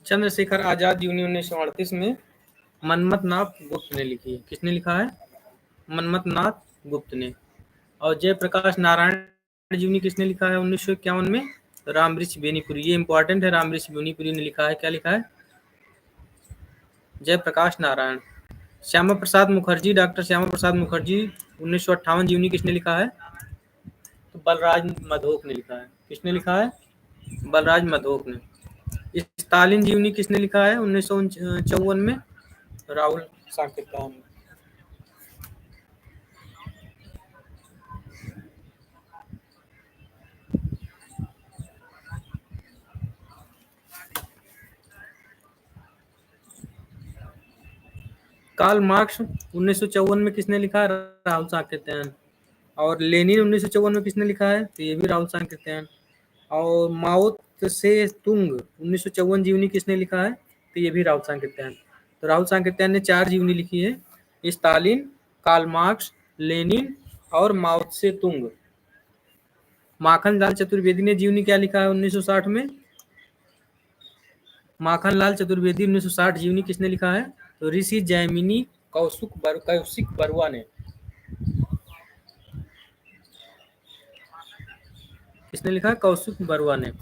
Chandrashekhar Azad uni 1938 में मनमथ नाथ गुप्त ने लिखी है। किसने लिखा है? मनमथ नाथ गुप्त ने। और जयप्रकाश नारायण जीवनी किसने लिखा है 1951 में? रामवृक्ष बेनीपुरी। ये इंपॉर्टेंट है, रामवृक्ष बेनीपुरी ने लिखा है। क्या लिखा है? जयप्रकाश नारायण। श्यामा प्रसाद मुखर्जी, डॉक्टर श्यामा प्रसाद मुखर्जी 1958 जीवनी किसने लिखा है? तो बलराज मधोक ने लिखा है। किसने लिखा है? बलराज मधोक ने। स्टालिन जीवनी किसने लिखा है 1954 में? राहुल साकेतान। कार्ल मार्क्स 1954 में किसने लिखा है? राहुल साकेतान। और लेनिन 1954 में किसने लिखा है? तो ये भी राहुल साकेतान। और माओ से तुंग 1954 जीवनी किसने लिखा है? तो ये भी राहुल साकेतान। तो राहुल साकेतान ने 4 जीवनी लिखी है, स्टालिन, कार्ल मार्क्स, लेनिन और माओ से तुंग। माखनलाल चतुर्वेदी ने जीवनी क्या लिखा है 1960 में? माखनलाल चतुर्वेदी 1960 जीवनी किसने लिखा है? तो ऋषि जैमिनी कौशिक बरुआ ने। किसने लिखा है? कौशिक बरुआ ने।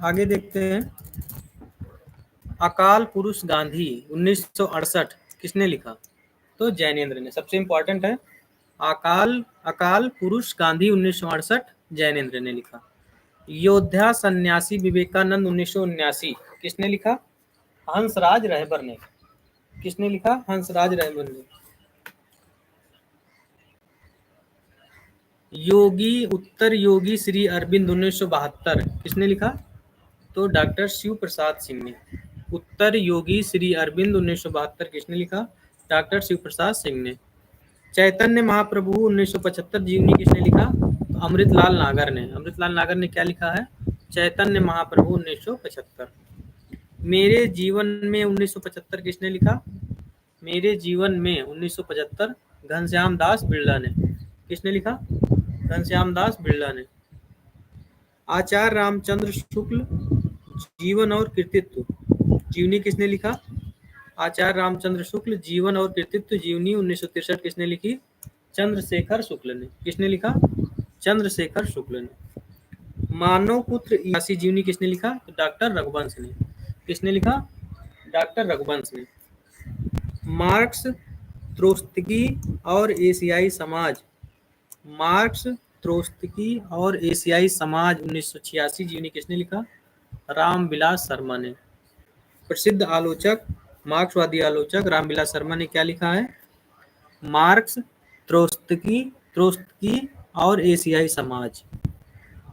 आगे देखते हैं। अकाल पुरुष गांधी 1968 किसने लिखा? तो जैनेन्द्र ने। सबसे इंपॉर्टेंट है, अकाल पुरुष गांधी 1968 जैनेन्द्र ने लिखा। योद्धा सन्यासी विवेकानंद 1979 किसने लिखा? हंसराज रहबर ने। किसने लिखा? हंसराज रहबर ने। योगी उत्तर योगी श्री अरविंद 1972 किसने लिखा? तो डॉक्टर शिव प्रसाद सिंह ने। उत्तर योगी श्री अरविंद 1972 किसने लिखा? डॉक्टर शिव प्रसाद सिंह ने। चैतन्य महाप्रभु 1975 जीवनी किसने लिखा? तो अमृतलाल नागर ने। अमृतलाल नागर ने क्या लिखा है? चैतन्य महाप्रभु 1975। मेरे जीवन में 1975 किसने लिखा? मेरे जीवन में 1975 घनश्याम दास बिरला ने। किसने लिखा? घनश्याम दास बिरला ने। आचार्य रामचंद्र शुक्ल जीवन और कृतित्व जीवनी किसने लिखा? आचार्य रामचंद्र शुक्ल जीवन और कृतित्व जीवनी 1963 किसने लिखी? चंद्रशेखर शुक्ल ने। किसने लिखा? चंद्रशेखर शुक्ल ने। मानव पुत्र यासी जीवनी किसने लिखा? डॉक्टर रघुवंश ने। किसने लिखा? डॉक्टर रघुवंश ने। मार्क्स, त्रोत्स्की और एशियाई समाज। मार्क्स, त्रोत्स्की और एशियाई समाज 1986 जीवनी किसने लिखा? रामविलास शर्मा ने। प्रसिद्ध आलोचक, मार्क्सवादी आलोचक रामविलास शर्मा ने क्या लिखा है? मार्क्स, त्रोत्स्की और एशियाई समाज।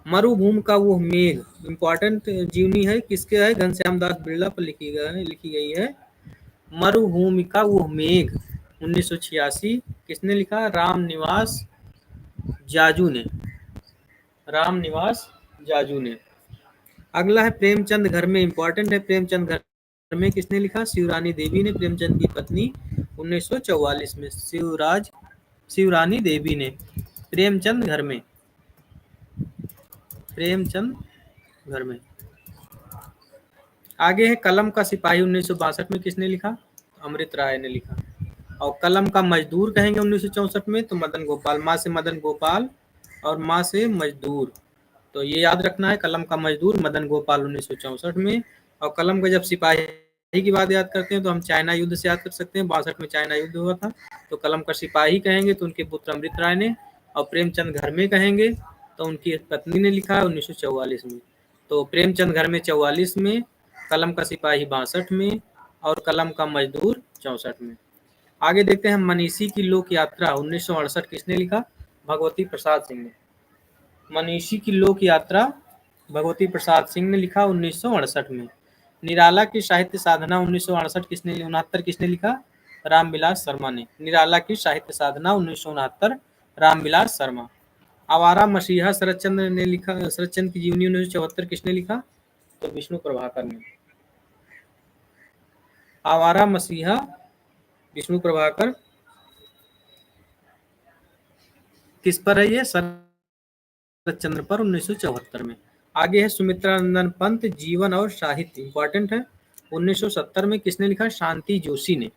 मरुभूमि का वो मेघ इंपॉर्टेंट जीवनी है, किसके है? घनश्याम दास बिरला पर लिखी गई है। मरुभूमि का वो मेघ 1986 किसने लिखा? रामनिवास जाजू ने। रामनिवास जाजू ने। अगला है प्रेमचंद घर में। इंपॉर्टेंट है, प्रेमचंद घर में किसने लिखा? शिवरानी देवी ने। प्रेमचंद की पत्नी 1944 में शिवरानी देवी ने। प्रेमचंद घर में। प्रेमचंद घर में। आगे है कलम का सिपाही 1962 में किसने लिखा? अमृत राय ने लिखा। और कलम का मजदूर कहेंगे 1964 में तो मदन गोपाल। माँ से मदन गोपाल और माँ से मजदूर, तो ये याद रखना है। कलम का मजदूर मदन गोपाल 1964 में। और कलम का जब सिपाही की बात याद करते हैं तो हम चाइना युद्ध से याद कर सकते हैं। 62 में चाइना युद्ध हुआ था, तो कलम का सिपाही कहेंगे तो उनके पुत्र अमृत राय ने। और प्रेमचंद घर में कहेंगे तो उनकी पत्नी ने लिखा है 1944 में। तो प्रेमचंद घर में 44 में, कलम का सिपाही 62 में और कलम का मजदूर 64 में। आगे देखते हैं मनीषी की लोक यात्रा 1968 किसने लिखा? भगवती प्रसाद सिंह ने। मनीषी की लोक यात्रा भगवती प्रसाद सिंह ने लिखा 1968 में। निराला की साहित्य साधना 1968 किसने लिखा? रामविलास शर्मा ने। निराला की साहित्य साधना 1969 रामविलास शर्मा। आवारा मसीहा शरतचंद्र ने लिखा। शरतचंद्र की जीवनी 1974 किसने लिखा? तो विष्णु प्रभाकर ने। आवारा मसीहा विष्णु प्रभाकर। किस पर है ये? शरत चंद्र पर 1974 में। आगे है सुमित्रानंदन पंत, जीवन और साहित्य, इंपॉर्टेंट है। 1970 में किसने लिखा? शांति जोशी ने।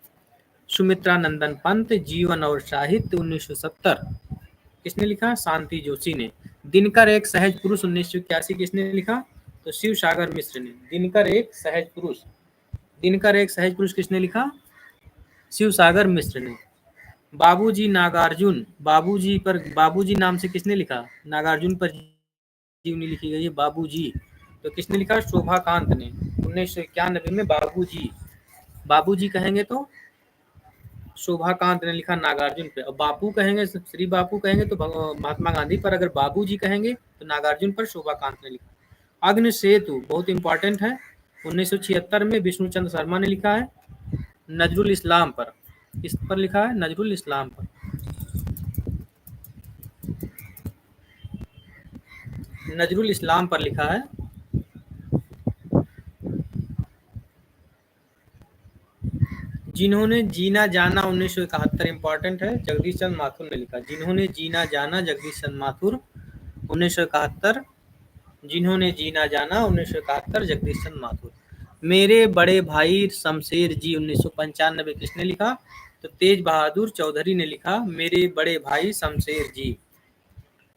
सुमित्रानंदन पंत, जीवन और साहित्य, 1970 किसने लिखा? शांति जोशी ने। दिनकर एक सहज पुरुष, 1981 किसने लिखा? तो शिव सागर मिश्र ने। दिनकर एक सहज पुरुष, दिनकर एक सहज पुरुष किसने लिखा? शिव सागर मिश्र ने। बाबूजी नागार्जुन, बाबूजी नाम से किसने लिखा? नागार्जुन पर जीवनी लिखी गई है बाबूजी, तो किसने लिखा? शोभाकांत ने। 1991 में बाबूजी, बाबूजी कहेंगे तो शोभाकांत ने लिखा नागार्जुन पे, और बापू कहेंगे, श्री बापू कहेंगे तो महात्मा गांधी पर, अगर बाबूजी कहेंगे तो नागार्जुन पर शोभाकांत ने लिखा। अग्नि सेतु बहुत इंपॉर्टेंट है, 1976 में विष्णुचंद्र शर्मा ने लिखा है। नजरुल इस्लाम पर, किस पर लिखा है? नजरुल इस्लाम पर। नजरुल इस्लाम पर लिखा है। जिन्होंने जीना जाना, 1971 इंपॉर्टेंट है, जगदीश चंद्र माथुर ने लिखा। जिन्होंने जीना जाना, जगदीश चंद्र माथुर, 1971। जिन्होंने जीना जाना, 1971, जगदीश चंद्र माथुर। मेरे बड़े भाई शमशेर जी, 1995 किसने लिखा? तो तेज बहादुर चौधरी ने लिखा। मेरे बड़े भाई शमशेर जी,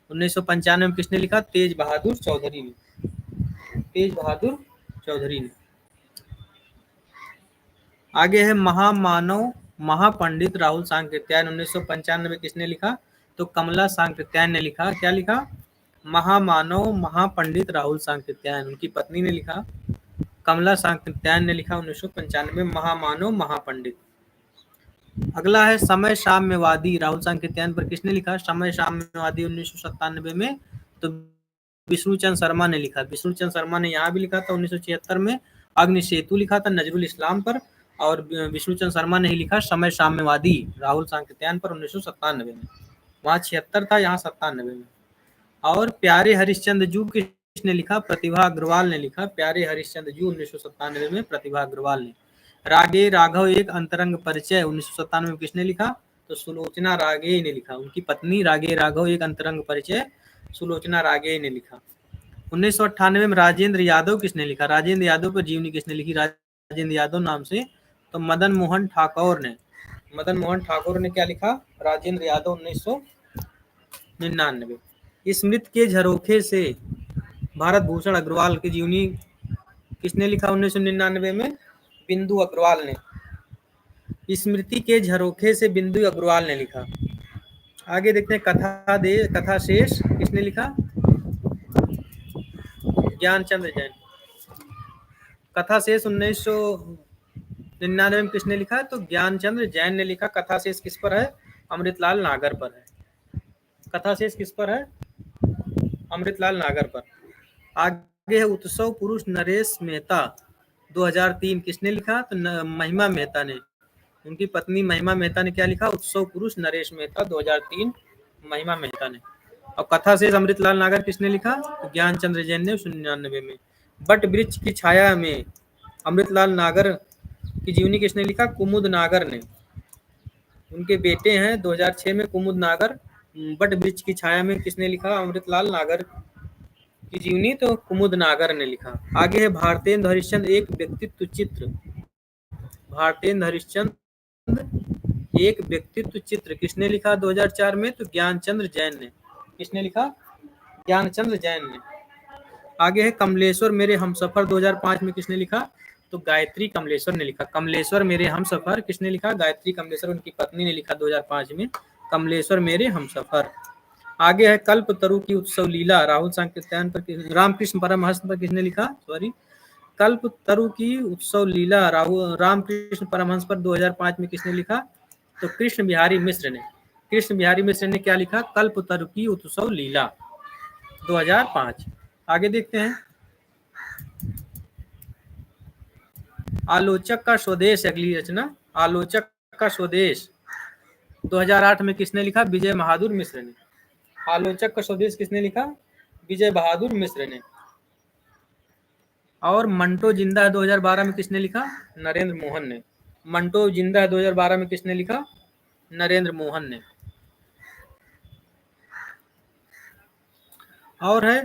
1995 में किसने लिखा? तेज बहादुर चौधरी ने। तेज बहादुर चौधरी ने। आगे है महामानव महापंडित राहुल सांकृत्यायन, 1995 किसने लिखा? तो कमला सांकृत्यायन ने लिखा। क्या लिखा? महामानव महापंडित राहुल सांकृत्यायन, उनकी पत्नी ने लिखा। कमला सांकृत्यायन ने लिखा 1995 में महामानव महापंडित। अगला है समय साम्यवादी, राहुल सांकृत्यायन पर किसने लिखा? समय साम्यवादी 1997 में तो विष्णुचंद्र शर्मा ने लिखा। विष्णुचंद्र शर्मा ने यहाँ भी लिखा था 1976 में। अग्नि सेतु लिखा था नजरुल इस्लाम पर, और विष्णुचंद्र शर्मा ने ही लिखा समय साम्यवादी राहुल सांकृत्यायन पर 1997 में। वहाँ 76 था, यहाँ 97 में। और प्यारे हरिश्चंद्र जू किसने लिखा? प्रतिभा अग्रवाल ने लिखा। प्यारे हरिश्चंद्र जू 1997 में प्रतिभा अग्रवाल ने। रागे राघव एक अंतरंग परिचय, 1997 में किसने लिखा? तो सुलोचना रागे ने लिखा। उनकी पत्नी रागे राघव एक अंतरंग परिचय सुलोचना रागे ने लिखा। 1998 में राजेंद्र यादव किसने लिखा? राजेंद्र यादव पर जीवनी किसने लिखी राजेंद्र यादव नाम से? तो मदन मोहन ठाकुर ने। मदन मोहन ठाकुर ने क्या लिखा? राजेंद्र यादव, 1999। स्मृति के झरोखे से भारत भूषण अग्रवाल की जीवनी किसने लिखा? 1999 में बिंदु अग्रवाल ने। स्मृति के झरोखे से बिंदु अग्रवाल ने लिखा। आगे देखते हैं कथा शेष किसने लिखा? ज्ञानचंद्र जैन। कथा शेष 1999 में किसने लिखा? तो ज्ञानचंद्र जैन ने लिखा। कथा शेष किस पर है? अमृतलाल नागर पर है। कथा शेष किस पर है? अमृतलाल नागर पर। आगे है उत्सव पुरुष नरेश मेहता, 2003 किसने लिखा? तो महिमा मेहता ने। उनकी पत्नी महिमा मेहता ने क्या लिखा? उत्सव पुरुष नरेश मेहता, 2003 महिमा मेहता ने। और कथा शेष अमृतलाल नागर किसने लिखा? तो ज्ञानचंद्र जैन ने 1999 में। बट वृक्ष की छाया में अमृतलाल नागर की जीवनी किसने लिखा? कुमुद नागर ने। उनके बेटे हैं 2006 में कुमुद नागर। बट वृक्ष की छाया में किसने लिखा? अमृतलाल नागर की जीवनी तो कुमुद नागर ने लिखा। आगे है भारतेंद्र हरिश्चंद्र एक व्यक्तित्व चित्र। भारतेंद्र हरिश्चंद्र एक व्यक्तित्व चित्र किसने लिखा 2004 में? तो ज्ञानचंद्र जैन ने। किसने लिखा? ज्ञानचंद्र जैन ने। आगे है कमलेश्वर मेरे हमसफर, 2005 में किसने लिखा? तो गायत्री कमलेश्वर ने लिखा। कमलेश्वर मेरे हमसफर किसने लिखा? गायत्री कमलेश्वर, उनकी पत्नी ने लिखा 2005 में कमलेश्वर मेरे हमसफर। आगे है कल्प तरु की उत्सव लीला, राहुल सांकृत्यायन पर रामकृष्ण परमहंस पर किसने लिखा? कल्प तरु की उत्सव लीला रामकृष्ण परमहंस पर 2005 में किसने लिखा? तो कृष्ण बिहारी मिश्र ने। कृष्ण बिहारी मिश्र ने क्या लिखा? कल्प तरु की उत्सव लीला, 2005। आगे देखते हैं आलोचक का स्वदेश, अगली रचना आलोचक का स्वदेश 2008 में किसने लिखा? विजय बहादुर मिश्र ने। आलोचक का स्वदेश किसने लिखा? विजय बहादुर मिश्र ने। और मंटो जिंदा है 2012 में किसने लिखा? नरेंद्र मोहन ने। मंटो जिंदा है 2012 में किसने लिखा? नरेंद्र मोहन ने। और है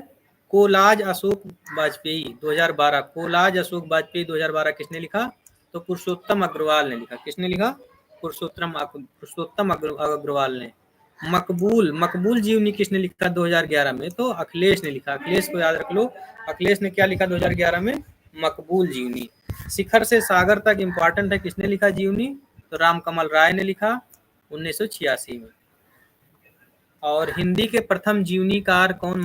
कोलाज अशोक वाजपेयी 2012, कोलाज अशोक वाजपेयी 2012 किसने लिखा? तो पुरुषोत्तम अग्रवाल ने लिखा। किसने लिखा? पुरुषोत्तम अग्रवाल ने। मकबूल मकबूल जीवनी किसने लिखा 2011 में? तो अखिलेश ने लिखा। अखिलेश को याद रख लो, अखिलेश ने क्या लिखा 2011 में? मकबूल जीवनी। शिखर से सागर तक इंपॉर्टेंट है, किसने लिखा जीवनी? तो रामकमल राय ने लिखा 1986 में। और हिंदी के प्रथम जीवनीकार कौन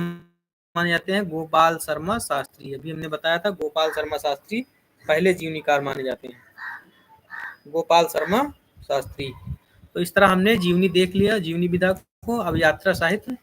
माने जाते हैं? गोपाल शर्मा शास्त्री। अभी हमने बताया था गोपाल शर्मा शास्त्री पहले जीवनीकार माने जाते हैं, गोपाल शर्मा शास्त्री। तो इस तरह हमने जीवनी देख लिया, जीवनी विधा को। अब यात्रा साहित्य